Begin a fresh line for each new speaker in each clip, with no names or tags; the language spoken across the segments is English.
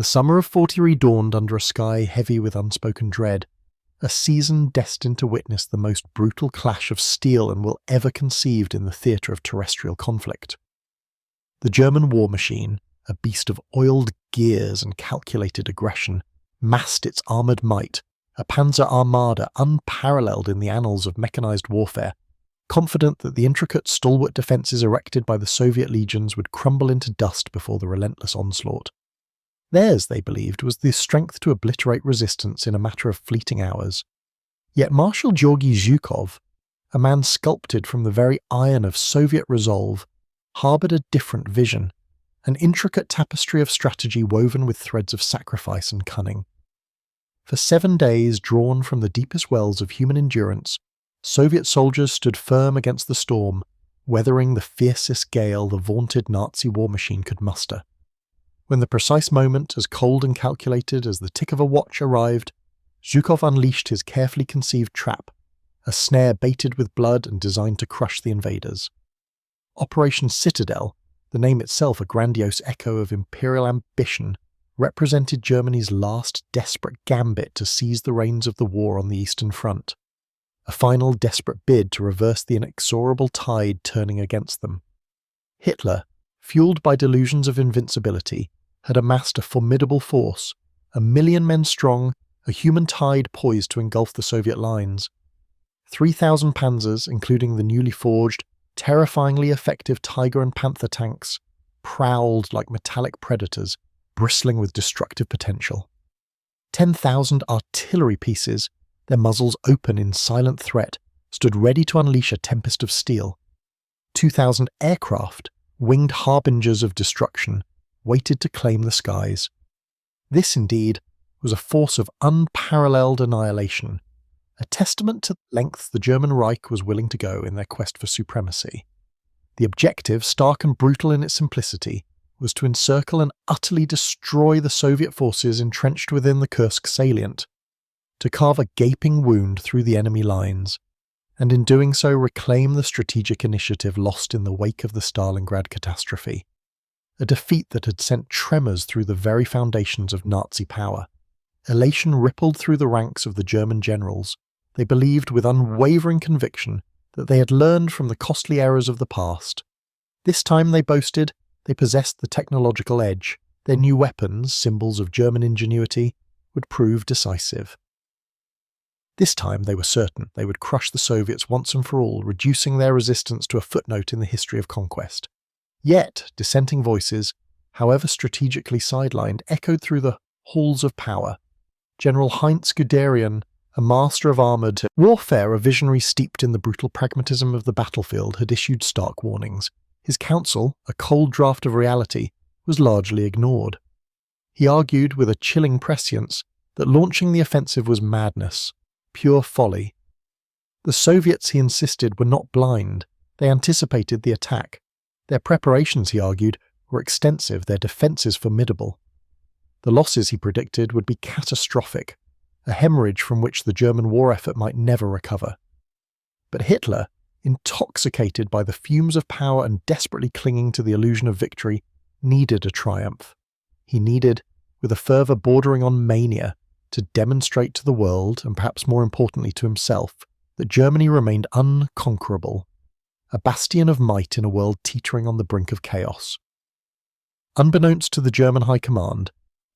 The summer of 43 dawned under a sky heavy with unspoken dread, a season destined to witness the most brutal clash of steel and will ever conceived in the theatre of terrestrial conflict. The German war machine, a beast of oiled gears and calculated aggression, massed its armoured might, a Panzer Armada unparalleled in the annals of mechanised warfare, confident that the intricate, stalwart defences erected by the Soviet legions would crumble into dust before the relentless onslaught. Theirs, they believed, was the strength to obliterate resistance in a matter of fleeting hours. Yet Marshal Gueorgui Zhukov, a man sculpted from the very iron of Soviet resolve, harboured a different vision, an intricate tapestry of strategy woven with threads of sacrifice and cunning. For 7 days, drawn from the deepest wells of human endurance, Soviet soldiers stood firm against the storm, weathering the fiercest gale the vaunted Nazi war machine could muster. When the precise moment, as cold and calculated as the tick of a watch, arrived, Zhukov unleashed his carefully conceived trap, a snare baited with blood and designed to crush the invaders. Operation Citadel, the name itself a grandiose echo of imperial ambition, represented Germany's last desperate gambit to seize the reins of the war on the Eastern Front, a final desperate bid to reverse the inexorable tide turning against them. Hitler, fueled by delusions of invincibility, had amassed a formidable force, 1 million men strong, a human tide poised to engulf the Soviet lines. 3,000 panzers, including the newly forged, terrifyingly effective Tiger and Panther tanks, prowled like metallic predators, bristling with destructive potential. 10,000 artillery pieces, their muzzles open in silent threat, stood ready to unleash a tempest of steel. 2,000 aircraft, winged harbingers of destruction, waited to claim the skies. This, indeed, was a force of unparalleled annihilation, a testament to the lengths the German Reich was willing to go in their quest for supremacy. The objective, stark and brutal in its simplicity, was to encircle and utterly destroy the Soviet forces entrenched within the Kursk salient, to carve a gaping wound through the enemy lines, and in doing so reclaim the strategic initiative lost in the wake of the Stalingrad catastrophe, a defeat that had sent tremors through the very foundations of Nazi power. Elation rippled through the ranks of the German generals. They believed with unwavering conviction that they had learned from the costly errors of the past. This time, they boasted, they possessed the technological edge. Their new weapons, symbols of German ingenuity, would prove decisive. This time, they were certain they would crush the Soviets once and for all, reducing their resistance to a footnote in the history of conquest. Yet, dissenting voices, however strategically sidelined, echoed through the halls of power. General Heinz Guderian, a master of armoured warfare, a visionary steeped in the brutal pragmatism of the battlefield, had issued stark warnings. His counsel, a cold draught of reality, was largely ignored. He argued with a chilling prescience that launching the offensive was madness, pure folly. The Soviets, he insisted, were not blind. They anticipated the attack. Their preparations, he argued, were extensive, their defences formidable. The losses, he predicted, would be catastrophic, a hemorrhage from which the German war effort might never recover. But Hitler, intoxicated by the fumes of power and desperately clinging to the illusion of victory, needed a triumph. He needed, with a fervour bordering on mania, to demonstrate to the world, and perhaps more importantly to himself, that Germany remained unconquerable, a bastion of might in a world teetering on the brink of chaos. Unbeknownst to the German High Command,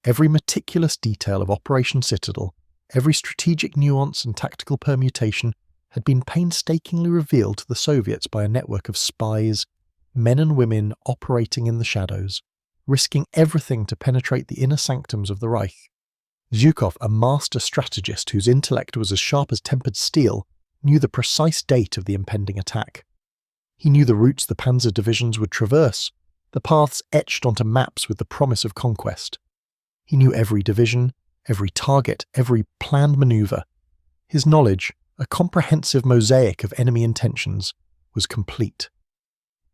every meticulous detail of Operation Citadel, every strategic nuance and tactical permutation had been painstakingly revealed to the Soviets by a network of spies, men and women operating in the shadows, risking everything to penetrate the inner sanctums of the Reich. Zhukov, a master strategist whose intellect was as sharp as tempered steel, knew the precise date of the impending attack. He knew the routes the panzer divisions would traverse, the paths etched onto maps with the promise of conquest. He knew every division, every target, every planned manoeuvre. His knowledge, a comprehensive mosaic of enemy intentions, was complete.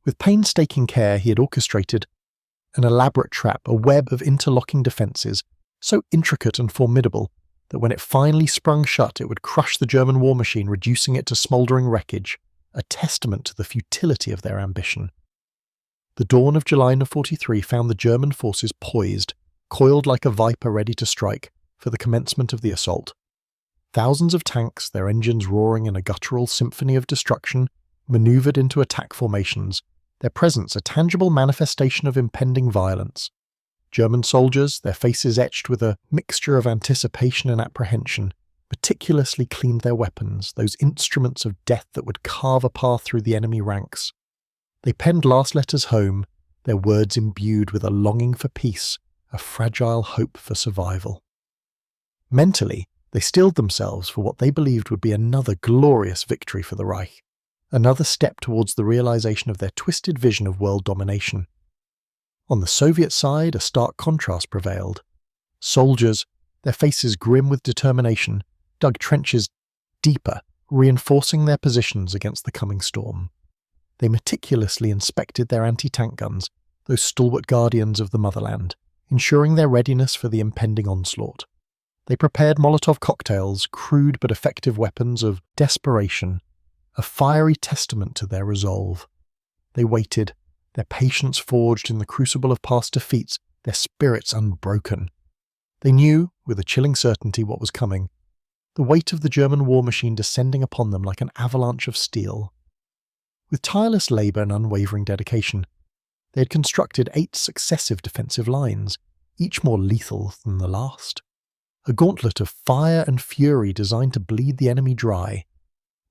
With painstaking care, he had orchestrated an elaborate trap, a web of interlocking defences, so intricate and formidable that when it finally sprung shut, it would crush the German war machine, reducing it to smouldering wreckage, a testament to the futility of their ambition. The dawn of July 1943 found the German forces poised, coiled like a viper ready to strike for the commencement of the assault. Thousands of tanks, their engines roaring in a guttural symphony of destruction, maneuvered into attack formations, their presence a tangible manifestation of impending violence. German soldiers, their faces etched with a mixture of anticipation and apprehension, meticulously cleaned their weapons, those instruments of death that would carve a path through the enemy ranks. They penned last letters home, their words imbued with a longing for peace, a fragile hope for survival. Mentally, they steeled themselves for what they believed would be another glorious victory for the Reich, another step towards the realization of their twisted vision of world domination. On the Soviet side, a stark contrast prevailed. Soldiers, their faces grim with determination, dug trenches deeper, reinforcing their positions against the coming storm. They meticulously inspected their anti-tank guns, those stalwart guardians of the motherland, ensuring their readiness for the impending onslaught. They prepared Molotov cocktails, crude but effective weapons of desperation, a fiery testament to their resolve. They waited, their patience forged in the crucible of past defeats, their spirits unbroken. They knew, with a chilling certainty, what was coming, the weight of the German war machine descending upon them like an avalanche of steel. With tireless labour and unwavering dedication, they had constructed 8 successive defensive lines, each more lethal than the last. A gauntlet of fire and fury designed to bleed the enemy dry.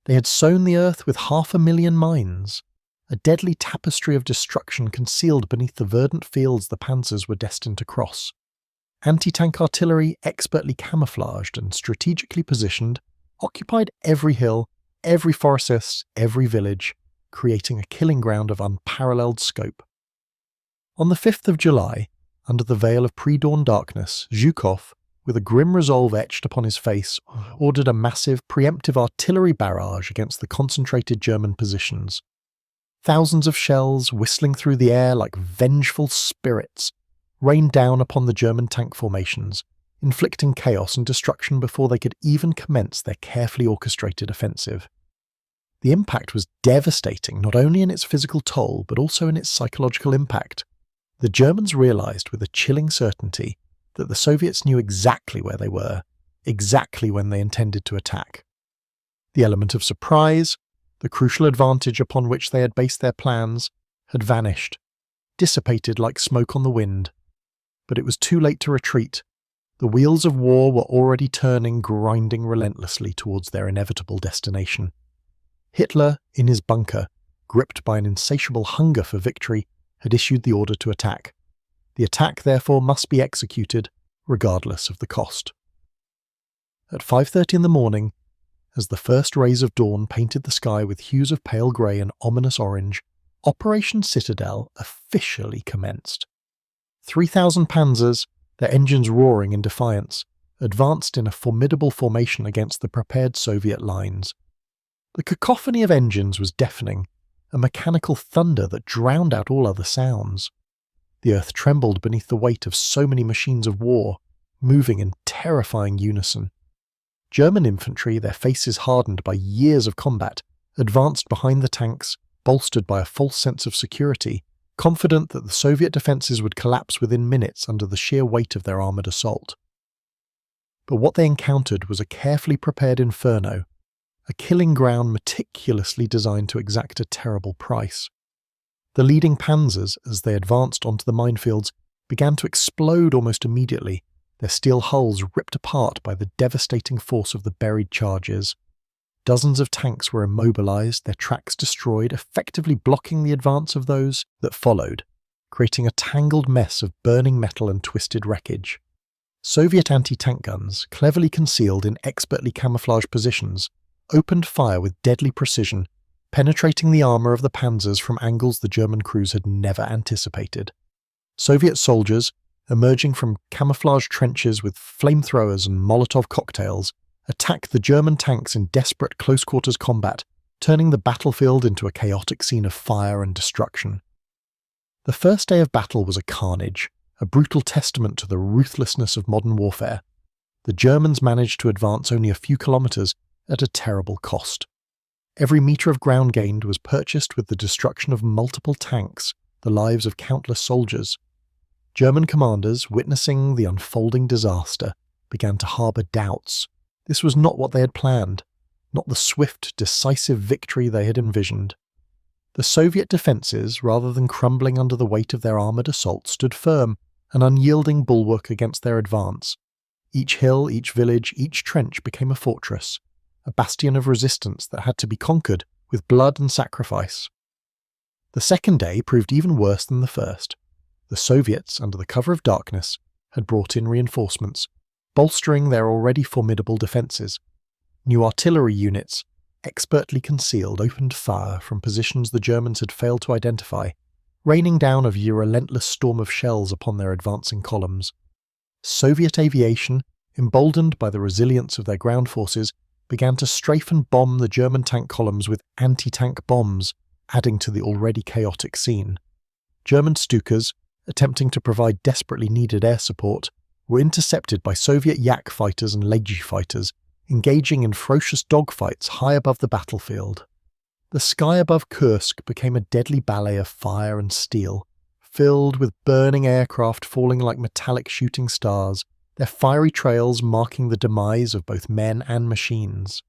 They had sown the earth with 500,000 mines, a deadly tapestry of destruction concealed beneath the verdant fields the panzers were destined to cross. Anti-tank artillery, expertly camouflaged and strategically positioned, occupied every hill, every forest, every village, creating a killing ground of unparalleled scope. On the 5th of July, under the veil of pre-dawn darkness, Zhukov, with a grim resolve etched upon his face, ordered a massive, preemptive artillery barrage against the concentrated German positions. Thousands of shells, whistling through the air like vengeful spirits, rained down upon the German tank formations, inflicting chaos and destruction before they could even commence their carefully orchestrated offensive. The impact was devastating, not only in its physical toll, but also in its psychological impact. The Germans realized with a chilling certainty that the Soviets knew exactly where they were, exactly when they intended to attack. The element of surprise, the crucial advantage upon which they had based their plans, had vanished, dissipated like smoke on the wind. But it was too late to retreat. The wheels of war were already turning, grinding relentlessly towards their inevitable destination. Hitler, in his bunker, gripped by an insatiable hunger for victory, had issued the order to attack. The attack, therefore, must be executed, regardless of the cost. At 5:30 in the morning, as the first rays of dawn painted the sky with hues of pale grey and ominous orange, Operation Citadel officially commenced. 3,000 panzers, their engines roaring in defiance, advanced in a formidable formation against the prepared Soviet lines. The cacophony of engines was deafening, a mechanical thunder that drowned out all other sounds. The earth trembled beneath the weight of so many machines of war, moving in terrifying unison. German infantry, their faces hardened by years of combat, advanced behind the tanks, bolstered by a false sense of security, confident that the Soviet defences would collapse within minutes under the sheer weight of their armoured assault. But what they encountered was a carefully prepared inferno, a killing ground meticulously designed to exact a terrible price. The leading panzers, as they advanced onto the minefields, began to explode almost immediately, their steel hulls ripped apart by the devastating force of the buried charges. Dozens of tanks were immobilized, their tracks destroyed, effectively blocking the advance of those that followed, creating a tangled mess of burning metal and twisted wreckage. Soviet anti-tank guns, cleverly concealed in expertly camouflaged positions, opened fire with deadly precision, penetrating the armour of the panzers from angles the German crews had never anticipated. Soviet soldiers, emerging from camouflaged trenches with flamethrowers and Molotov cocktails, attacked the German tanks in desperate close-quarters combat, turning the battlefield into a chaotic scene of fire and destruction. The first day of battle was a carnage, a brutal testament to the ruthlessness of modern warfare. The Germans managed to advance only a few kilometres at a terrible cost. Every metre of ground gained was purchased with the destruction of multiple tanks, the lives of countless soldiers. German commanders, witnessing the unfolding disaster, began to harbour doubts. This was not what they had planned, not the swift, decisive victory they had envisioned. The Soviet defences, rather than crumbling under the weight of their armoured assault, stood firm, an unyielding bulwark against their advance. Each hill, each village, each trench became a fortress, a bastion of resistance that had to be conquered with blood and sacrifice. The second day proved even worse than the first. The Soviets, under the cover of darkness, had brought in reinforcements, bolstering their already formidable defences. New artillery units, expertly concealed, opened fire from positions the Germans had failed to identify, raining down a relentless storm of shells upon their advancing columns. Soviet aviation, emboldened by the resilience of their ground forces, began to strafe and bomb the German tank columns with anti-tank bombs, adding to the already chaotic scene. German Stukas, attempting to provide desperately needed air support, were intercepted by Soviet Yak fighters and Legion fighters, engaging in ferocious dogfights high above the battlefield. The sky above Kursk became a deadly ballet of fire and steel, filled with burning aircraft falling like metallic shooting stars, their fiery trails marking the demise of both men and machines.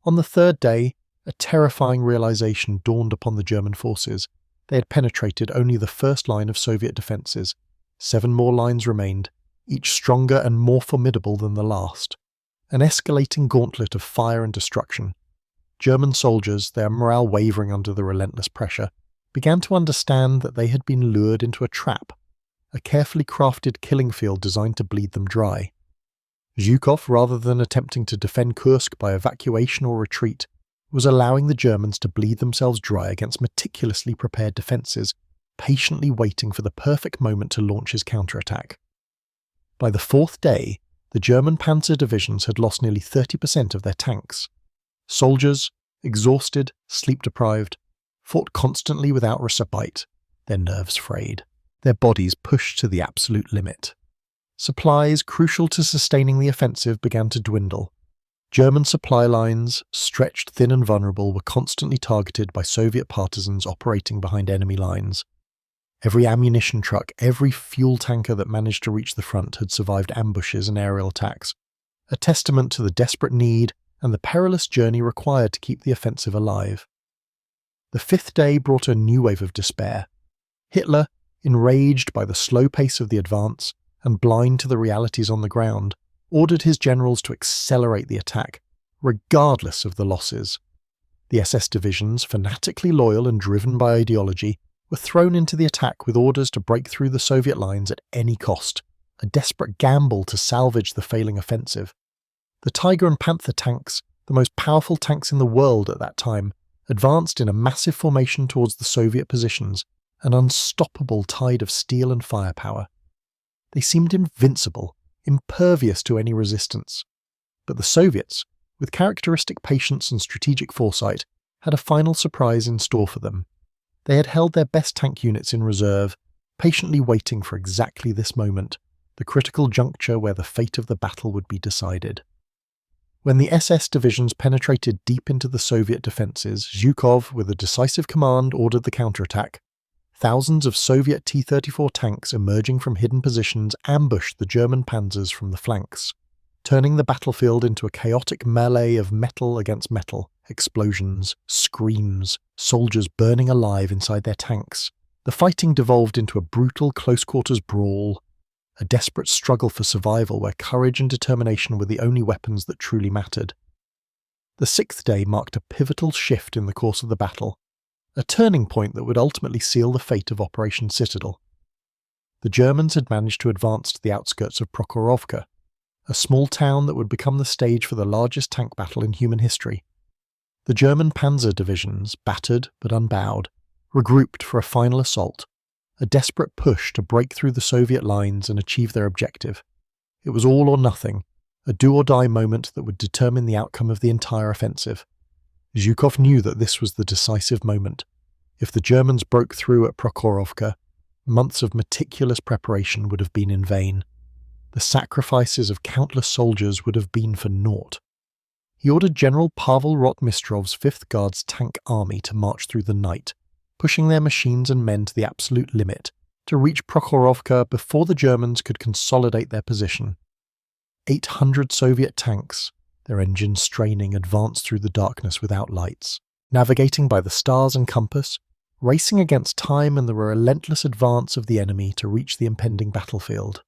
On the third day, a terrifying realization dawned upon the German forces. They had penetrated only the first line of Soviet defences. 7 more lines remained, each stronger and more formidable than the last. An escalating gauntlet of fire and destruction. German soldiers, their morale wavering under the relentless pressure, began to understand that they had been lured into a trap, a carefully crafted killing field designed to bleed them dry. Zhukov, rather than attempting to defend Kursk by evacuation or retreat, was allowing the Germans to bleed themselves dry against meticulously prepared defences, patiently waiting for the perfect moment to launch his counterattack. By the fourth day, the German panzer divisions had lost nearly 30% of their tanks. Soldiers, exhausted, sleep-deprived, fought constantly without respite, their nerves frayed, their bodies pushed to the absolute limit. Supplies crucial to sustaining the offensive began to dwindle. German supply lines, stretched thin and vulnerable, were constantly targeted by Soviet partisans operating behind enemy lines. Every ammunition truck, every fuel tanker that managed to reach the front had survived ambushes and aerial attacks, a testament to the desperate need and the perilous journey required to keep the offensive alive. The fifth day brought a new wave of despair. Hitler, enraged by the slow pace of the advance and blind to the realities on the ground, ordered his generals to accelerate the attack, regardless of the losses. The SS divisions, fanatically loyal and driven by ideology, were thrown into the attack with orders to break through the Soviet lines at any cost, a desperate gamble to salvage the failing offensive. The Tiger and Panther tanks, the most powerful tanks in the world at that time, advanced in a massive formation towards the Soviet positions, an unstoppable tide of steel and firepower. They seemed invincible, impervious to any resistance. But the Soviets, with characteristic patience and strategic foresight, had a final surprise in store for them. They had held their best tank units in reserve, patiently waiting for exactly this moment, the critical juncture where the fate of the battle would be decided. When the SS divisions penetrated deep into the Soviet defences, Zhukov, with a decisive command, ordered the counterattack. Thousands of Soviet T-34 tanks emerging from hidden positions ambushed the German panzers from the flanks, turning the battlefield into a chaotic melee of metal against metal, explosions, screams, soldiers burning alive inside their tanks. The fighting devolved into a brutal close-quarters brawl, a desperate struggle for survival where courage and determination were the only weapons that truly mattered. The sixth day marked a pivotal shift in the course of the battle, a turning point that would ultimately seal the fate of Operation Citadel. The Germans had managed to advance to the outskirts of Prokhorovka, a small town that would become the stage for the largest tank battle in human history. The German panzer divisions, battered but unbowed, regrouped for a final assault, a desperate push to break through the Soviet lines and achieve their objective. It was all or nothing, a do-or-die moment that would determine the outcome of the entire offensive. Zhukov knew that this was the decisive moment. If the Germans broke through at Prokhorovka, months of meticulous preparation would have been in vain. The sacrifices of countless soldiers would have been for naught. He ordered General Pavel Rotmistrov's 5th Guards tank army to march through the night, pushing their machines and men to the absolute limit, to reach Prokhorovka before the Germans could consolidate their position. 800 Soviet tanks, their engines straining, advanced through the darkness without lights, navigating by the stars and compass, racing against time and the relentless advance of the enemy to reach the impending battlefield.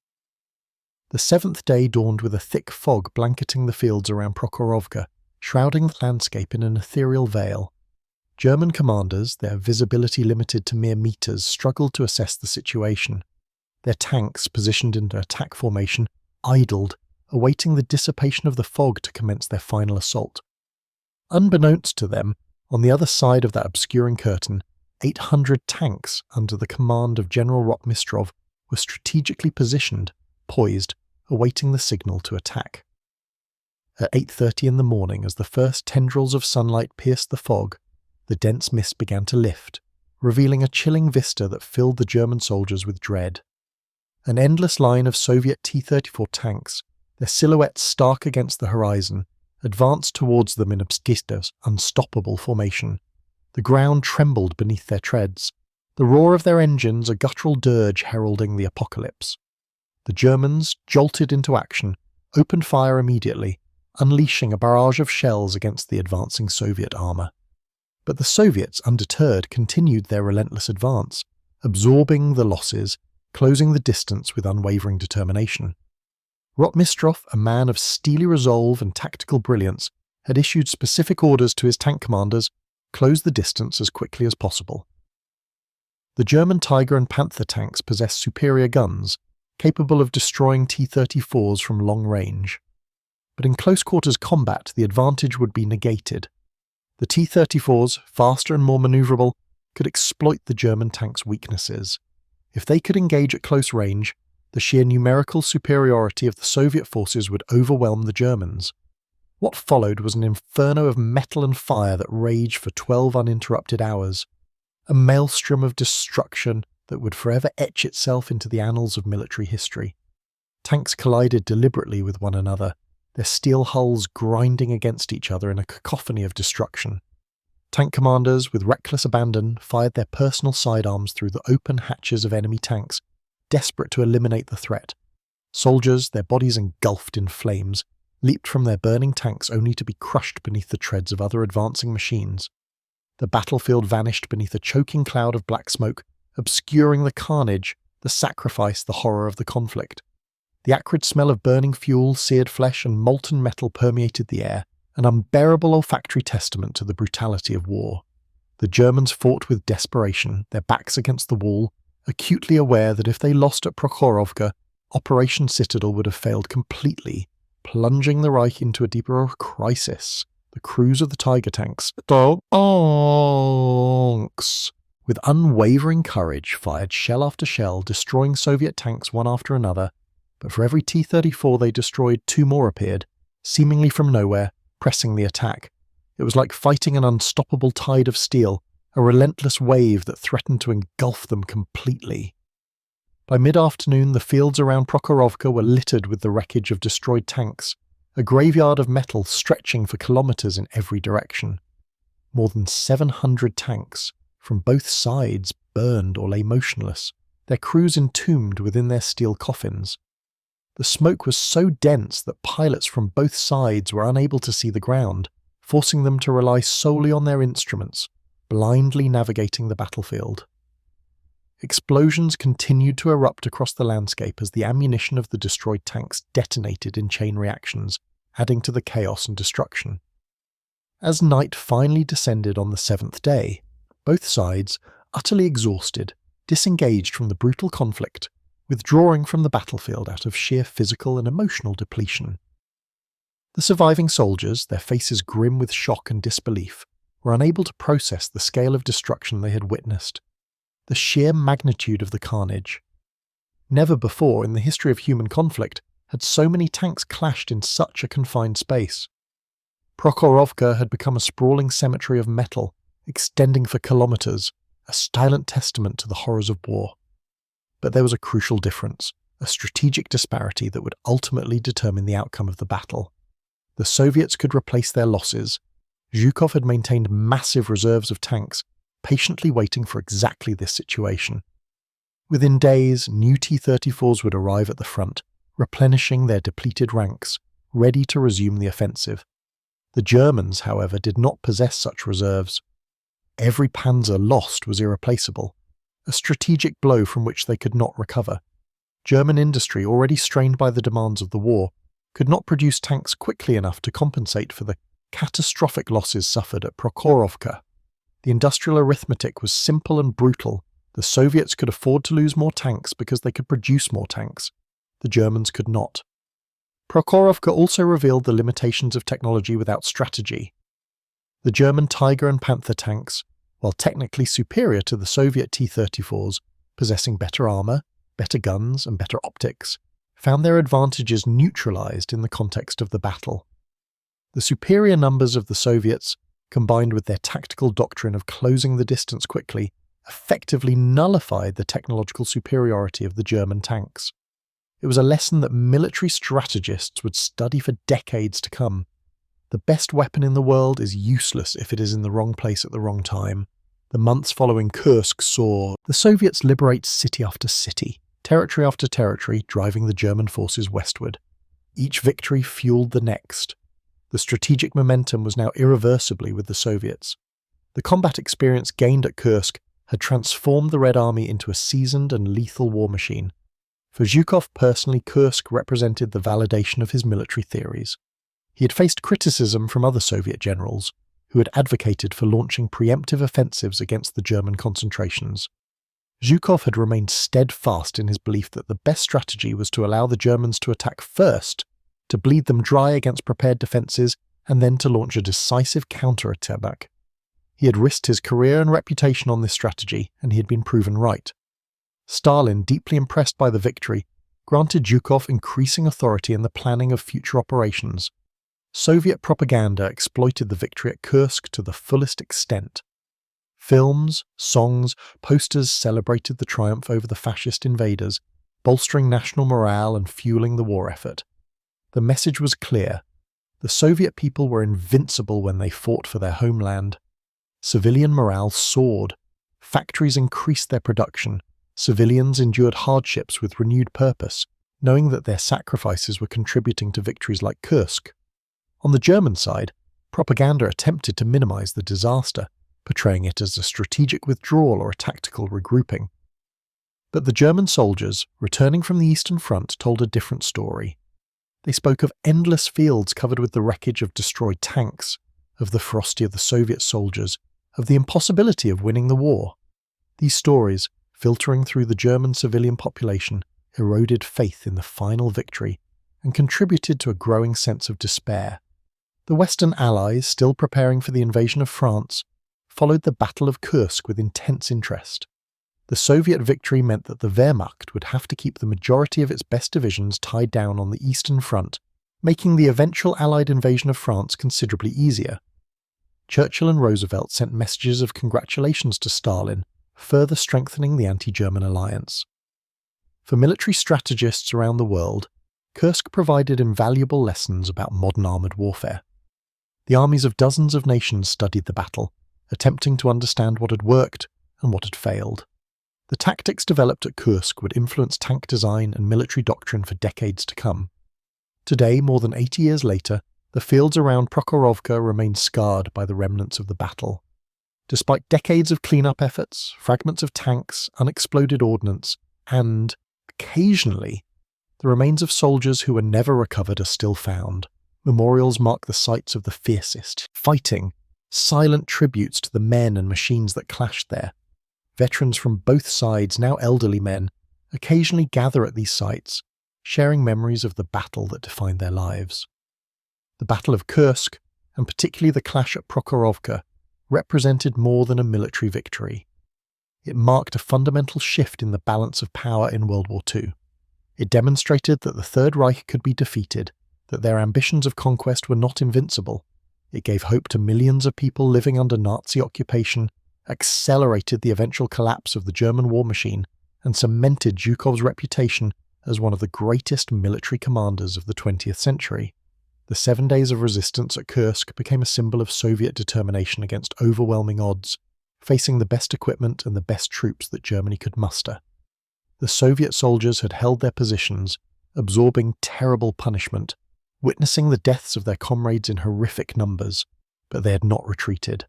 The seventh day dawned with a thick fog blanketing the fields around Prokhorovka, shrouding the landscape in an ethereal veil. German commanders, their visibility limited to mere meters, struggled to assess the situation. Their tanks, positioned in attack formation, idled, awaiting the dissipation of the fog to commence their final assault. Unbeknownst to them, on the other side of that obscuring curtain, 800 tanks under the command of General Rotmistrov were strategically positioned, poised, awaiting the signal to attack. At 8:30 in the morning, as the first tendrils of sunlight pierced the fog, the dense mist began to lift, revealing a chilling vista that filled the German soldiers with dread. An endless line of Soviet T-34 tanks, their silhouettes stark against the horizon, advanced towards them in Abskista's unstoppable formation. The ground trembled beneath their treads, the roar of their engines a guttural dirge heralding the apocalypse. The Germans, jolted into action, opened fire immediately, unleashing a barrage of shells against the advancing Soviet armour. But the Soviets, undeterred, continued their relentless advance, absorbing the losses, closing the distance with unwavering determination. Rotmistrov, a man of steely resolve and tactical brilliance, had issued specific orders to his tank commanders: close the distance as quickly as possible. The German Tiger and Panther tanks possessed superior guns, capable of destroying T-34s from long range. But in close-quarters combat, the advantage would be negated. The T-34s, faster and more manoeuvrable, could exploit the German tanks' weaknesses. If they could engage at close range, the sheer numerical superiority of the Soviet forces would overwhelm the Germans. What followed was an inferno of metal and fire that raged for 12 uninterrupted hours, a maelstrom of destruction that would forever etch itself into the annals of military history. Tanks collided deliberately with one another, their steel hulls grinding against each other in a cacophony of destruction. Tank commanders, with reckless abandon, fired their personal sidearms through the open hatches of enemy tanks, desperate to eliminate the threat. Soldiers, their bodies engulfed in flames, leaped from their burning tanks only to be crushed beneath the treads of other advancing machines. The battlefield vanished beneath a choking cloud of black smoke, obscuring the carnage, the sacrifice, the horror of the conflict. The acrid smell of burning fuel, seared flesh, and molten metal permeated the air, an unbearable olfactory testament to the brutality of war. The Germans fought with desperation, their backs against the wall, acutely aware that if they lost at Prokhorovka, Operation Citadel would have failed completely, plunging the Reich into a deeper crisis. The crews of the Tiger tanks, with unwavering courage, fired shell after shell, destroying Soviet tanks one after another, but for every T-34 they destroyed, 2 more appeared, seemingly from nowhere, pressing the attack. It was like fighting an unstoppable tide of steel, a relentless wave that threatened to engulf them completely. By mid-afternoon, the fields around Prokhorovka were littered with the wreckage of destroyed tanks, a graveyard of metal stretching for kilometers in every direction. More than 700 tanks, from both sides, burned or lay motionless, their crews entombed within their steel coffins. The smoke was so dense that pilots from both sides were unable to see the ground, forcing them to rely solely on their instruments, blindly navigating the battlefield. Explosions continued to erupt across the landscape as the ammunition of the destroyed tanks detonated in chain reactions, adding to the chaos and destruction. As night finally descended on the 7th day, both sides, utterly exhausted, disengaged from the brutal conflict, withdrawing from the battlefield out of sheer physical and emotional depletion. The surviving soldiers, their faces grim with shock and disbelief, were unable to process the scale of destruction they had witnessed, the sheer magnitude of the carnage. Never before in the history of human conflict had so many tanks clashed in such a confined space. Prokhorovka had become a sprawling cemetery of metal, extending for kilometers, a silent testament to the horrors of war. But there was a crucial difference, a strategic disparity that would ultimately determine the outcome of the battle. The Soviets could replace their losses. Zhukov had maintained massive reserves of tanks, patiently waiting for exactly this situation. Within days, new T-34s would arrive at the front, replenishing their depleted ranks, ready to resume the offensive. The Germans, however, did not possess such reserves. Every panzer lost was irreplaceable, a strategic blow from which they could not recover. German industry, already strained by the demands of the war, could not produce tanks quickly enough to compensate for the catastrophic losses suffered at Prokhorovka. The industrial arithmetic was simple and brutal. The Soviets could afford to lose more tanks because they could produce more tanks. The Germans could not. Prokhorovka also revealed the limitations of technology without strategy. The German Tiger and Panther tanks, while technically superior to the Soviet T-34s, possessing better armour, better guns and better optics, found their advantages neutralized in the context of the battle. The superior numbers of the Soviets, combined with their tactical doctrine of closing the distance quickly, effectively nullified the technological superiority of the German tanks. It was a lesson that military strategists would study for decades to come. The best weapon in the world is useless if it is in the wrong place at the wrong time. The months following Kursk saw the Soviets liberate city after city, territory after territory, driving the German forces westward. Each victory fueled the next. The strategic momentum was now irreversibly with the Soviets. The combat experience gained at Kursk had transformed the Red Army into a seasoned and lethal war machine. For Zhukov personally, Kursk represented the validation of his military theories. He had faced criticism from other Soviet generals, who had advocated for launching preemptive offensives against the German concentrations. Zhukov had remained steadfast in his belief that the best strategy was to allow the Germans to attack first, to bleed them dry against prepared defences, and then to launch a decisive counterattack. He had risked his career and reputation on this strategy, and he had been proven right. Stalin, deeply impressed by the victory, granted Zhukov increasing authority in the planning of future operations. Soviet propaganda exploited the victory at Kursk to the fullest extent. Films, songs, posters celebrated the triumph over the fascist invaders, bolstering national morale and fueling the war effort. The message was clear. The Soviet people were invincible when they fought for their homeland. Civilian morale soared. Factories increased their production. Civilians endured hardships with renewed purpose, knowing that their sacrifices were contributing to victories like Kursk. On the German side, propaganda attempted to minimize the disaster, portraying it as a strategic withdrawal or a tactical regrouping. But the German soldiers, returning from the Eastern Front, told a different story. They spoke of endless fields covered with the wreckage of destroyed tanks, of the ferocity of the Soviet soldiers, of the impossibility of winning the war. These stories, filtering through the German civilian population, eroded faith in the final victory and contributed to a growing sense of despair. The Western Allies, still preparing for the invasion of France, followed the Battle of Kursk with intense interest. The Soviet victory meant that the Wehrmacht would have to keep the majority of its best divisions tied down on the Eastern Front, making the eventual Allied invasion of France considerably easier. Churchill and Roosevelt sent messages of congratulations to Stalin, further strengthening the anti-German alliance. For military strategists around the world, Kursk provided invaluable lessons about modern armoured warfare. The armies of dozens of nations studied the battle, attempting to understand what had worked and what had failed. The tactics developed at Kursk would influence tank design and military doctrine for decades to come. Today, more than 80 years later, the fields around Prokhorovka remain scarred by the remnants of the battle. Despite decades of clean-up efforts, fragments of tanks, unexploded ordnance, and, occasionally, the remains of soldiers who were never recovered are still found. Memorials mark the sites of the fiercest, fighting, silent tributes to the men and machines that clashed there. Veterans from both sides, now elderly men, occasionally gather at these sites, sharing memories of the battle that defined their lives. The Battle of Kursk, and particularly the clash at Prokhorovka, represented more than a military victory. It marked a fundamental shift in the balance of power in World War II. It demonstrated that the Third Reich could be defeated, that their ambitions of conquest were not invincible. It gave hope to millions of people living under Nazi occupation, accelerated the eventual collapse of the German war machine, and cemented Zhukov's reputation as one of the greatest military commanders of the 20th century. The 7 days of resistance at Kursk became a symbol of Soviet determination against overwhelming odds, facing the best equipment and the best troops that Germany could muster. The Soviet soldiers had held their positions, absorbing terrible punishment, witnessing the deaths of their comrades in horrific numbers, but they had not retreated.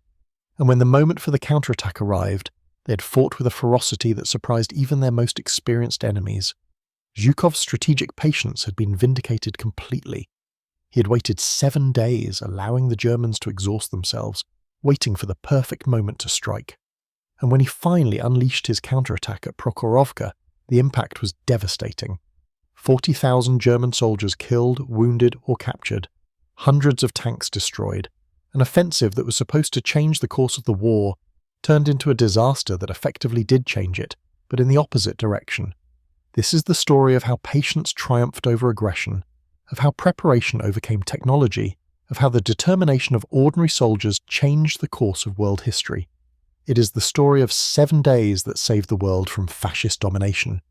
And when the moment for the counterattack arrived, they had fought with a ferocity that surprised even their most experienced enemies. Zhukov's strategic patience had been vindicated completely. He had waited 7 days, allowing the Germans to exhaust themselves, waiting for the perfect moment to strike. And when he finally unleashed his counterattack at Prokhorovka, the impact was devastating. 40,000 German soldiers killed, wounded, or captured, hundreds of tanks destroyed. An offensive that was supposed to change the course of the war turned into a disaster that effectively did change it, but in the opposite direction. This is the story of how patience triumphed over aggression, of how preparation overcame technology, of how the determination of ordinary soldiers changed the course of world history. It is the story of 7 days that saved the world from fascist domination.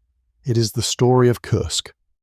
It is the story of Kursk.